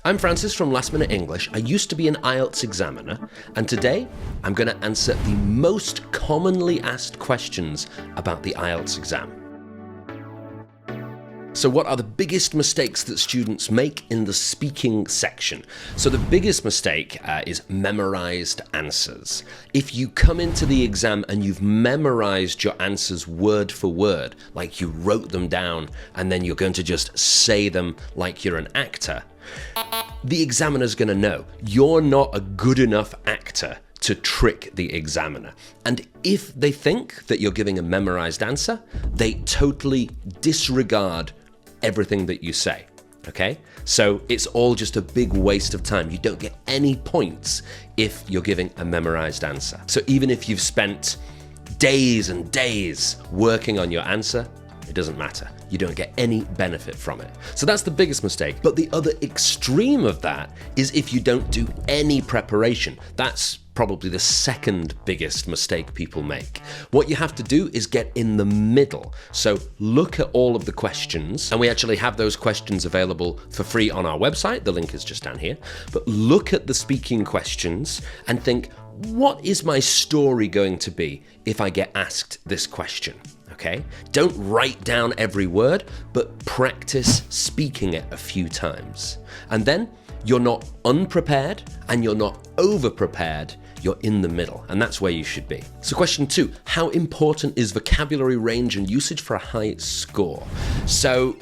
I'm Francis from Last Minute English. I used to be an IELTS examiner, and today I'm going to answer the most commonly asked questions about the IELTS exam. So what are the biggest mistakes that students make in the speaking section? So the biggest mistake is memorized answers. If you come into the exam and you've memorized your answers word for word, like you wrote them down and then you're going to just say them like you're an actor, the examiner's going to know you're not a good enough actor to trick the examiner. And if they think that you're giving a memorized answer, they totally disregard everything that you say, okay? So it's all just a big waste of time. You don't get any points if you're giving a memorized answer. So even if you've spent days and days working on your answer, it doesn't matter. You don't get any benefit from it. So that's the biggest mistake. But the other extreme of that is if you don't do any preparation. That's probably the second biggest mistake people make. What you have to do is get in the middle. So look at all of the questions, and we actually have those questions available for free on our website. The link is just down here. But look at the speaking questions and think, what is my story going to be if I get asked this question? Okay? Don't write down every word, but practice speaking it a few times. And then you're not unprepared and you're not over-prepared. You're in the middle, and that's where you should be. So question 2, how important is vocabulary range and usage for a high score? So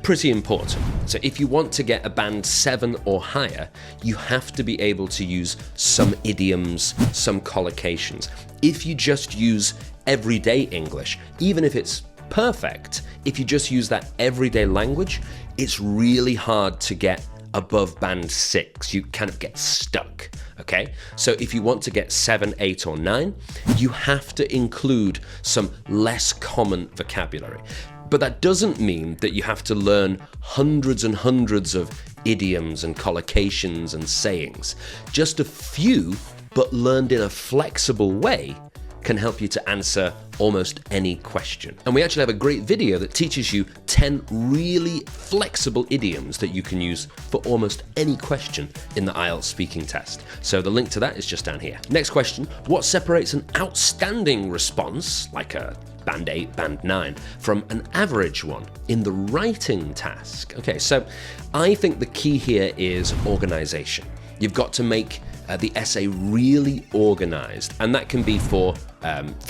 pretty important. So if you want to get a band 7 or higher, you have to be able to use some idioms, some collocations. If you just use everyday English, even if it's perfect, if you just use that everyday language, it's really hard to get above band 6. You kind of get stuck, okay? So if you want to get 7, 8, or 9, you have to include some less common vocabulary. But that doesn't mean that you have to learn hundreds and hundreds of idioms and collocations and sayings. Just a few, but learned in a flexible way, can help you to answer almost any question. And we actually have a great video that teaches you 10 really flexible idioms that you can use for almost any question in the IELTS speaking test. So the link to that is just down here. Next question, what separates an outstanding response, like a band 8, band 9, from an average one in the writing task? Okay, so I think the key here is organization. You've got to make the essay really organized, and that can be for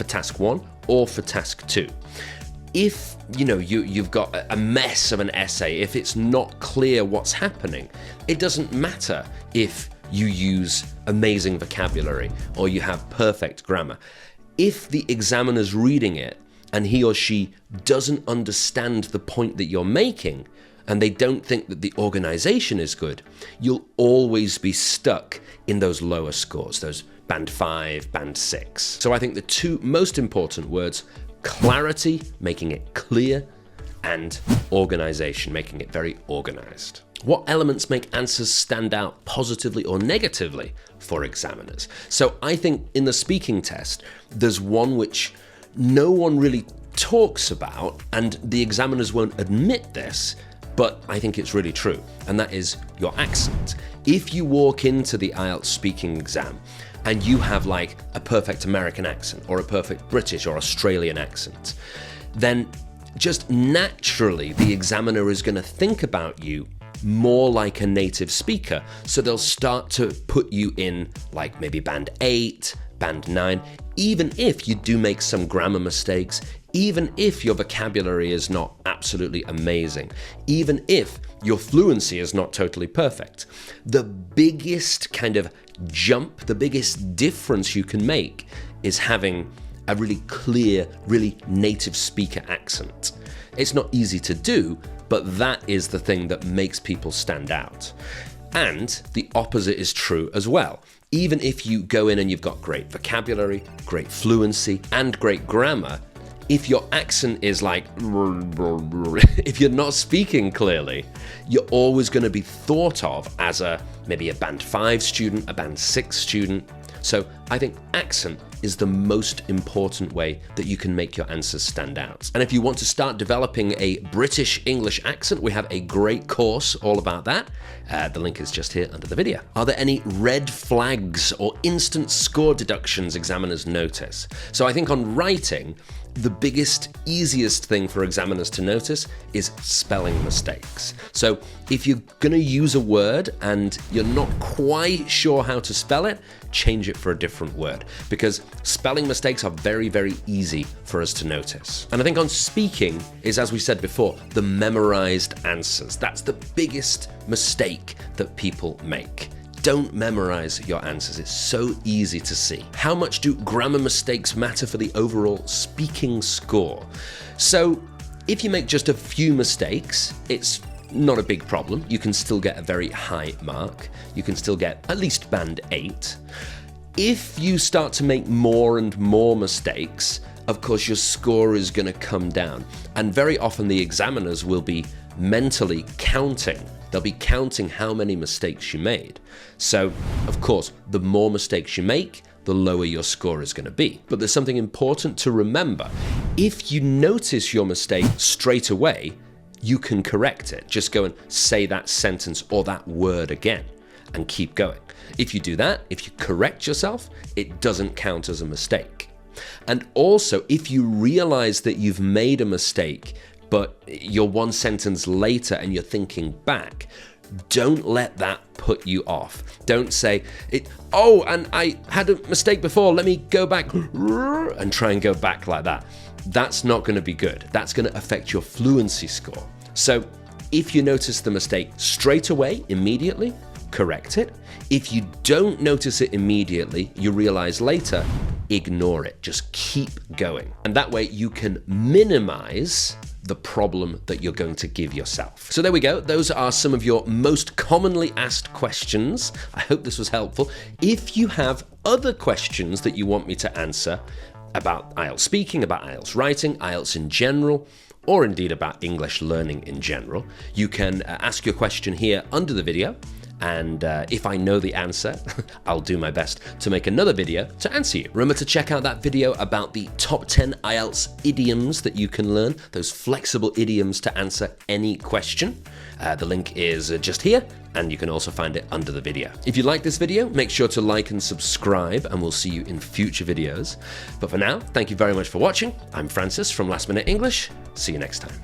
task 1 or for task 2. If you've got a mess of an essay, if it's not clear what's happening, it doesn't matter if you use amazing vocabulary or you have perfect grammar. If the examiner's reading it and he or she doesn't understand the point that you're making, and they don't think that the organization is good, you'll always be stuck in those lower scores, those band 5, band 6. So I think the two most important words, clarity, making it clear, and organization, making it very organized. What elements make answers stand out positively or negatively for examiners? So I think in the speaking test, there's one which no one really talks about, and the examiners won't admit this, but I think it's really true, and that is your accent. If you walk into the IELTS speaking exam and you have like a perfect American accent or a perfect British or Australian accent, then just naturally the examiner is going to think about you more like a native speaker, so they'll start to put you in like maybe band 8, band 9, even if you do make some grammar mistakes, even if your vocabulary is not absolutely amazing, even if your fluency is not totally perfect. The biggest kind of jump, the biggest difference you can make is having a really clear, really native speaker accent. It's not easy to do, but that is the thing that makes people stand out. And the opposite is true as well. Even if you go in and you've got great vocabulary, great fluency, and great grammar, if your accent is like, if you're not speaking clearly, you're always going to be thought of as maybe a band 5 student, a band 6 student. So I think accent is the most important way that you can make your answers stand out. And if you want to start developing a British English accent, we have a great course all about that. The link is just here under the video. Are there any red flags or instant score deductions examiners notice? So I think on writing, the biggest, easiest thing for examiners to notice is spelling mistakes. So if you're going to use a word and you're not quite sure how to spell it, change it for a different word, because spelling mistakes are very, very easy for us to notice. And I think on speaking is, as we said before, the memorized answers. That's the biggest mistake that people make. Don't memorize your answers. It's so easy to see. How much do grammar mistakes matter for the overall speaking score? So if you make just a few mistakes, it's not a big problem. You can still get a very high mark. You can still get at least band 8. If you start to make more and more mistakes, of course your score is going to come down. And very often the examiners will be mentally counting. They'll be counting how many mistakes you made. So, of course, the more mistakes you make, the lower your score is going to be. But there's something important to remember. If you notice your mistake straight away, you can correct it. Just go and say that sentence or that word again and keep going. If you do that, if you correct yourself, it doesn't count as a mistake. And also, if you realize that you've made a mistake, but you're one sentence later and you're thinking back, don't let that put you off. Don't say, oh, and I had a mistake before, let me go back and try and go back like that. That's not going to be good. That's going to affect your fluency score. So if you notice the mistake straight away, immediately, correct it. If you don't notice it immediately, you realize later, ignore it. Just keep going. And that way you can minimize the problem that you're going to give yourself. So there we go. Those are some of your most commonly asked questions. I hope this was helpful. If you have other questions that you want me to answer about IELTS speaking, about IELTS writing, IELTS in general, or indeed about English learning in general, you can ask your question here under the video. And if I know the answer, I'll do my best to make another video to answer you. Remember to check out that video about the top 10 IELTS idioms that you can learn, those flexible idioms to answer any question. The link is just here, and you can also find it under the video. If you like this video, make sure to like and subscribe, and we'll see you in future videos. But for now, thank you very much for watching. I'm Francis from Last Minute English. See you next time.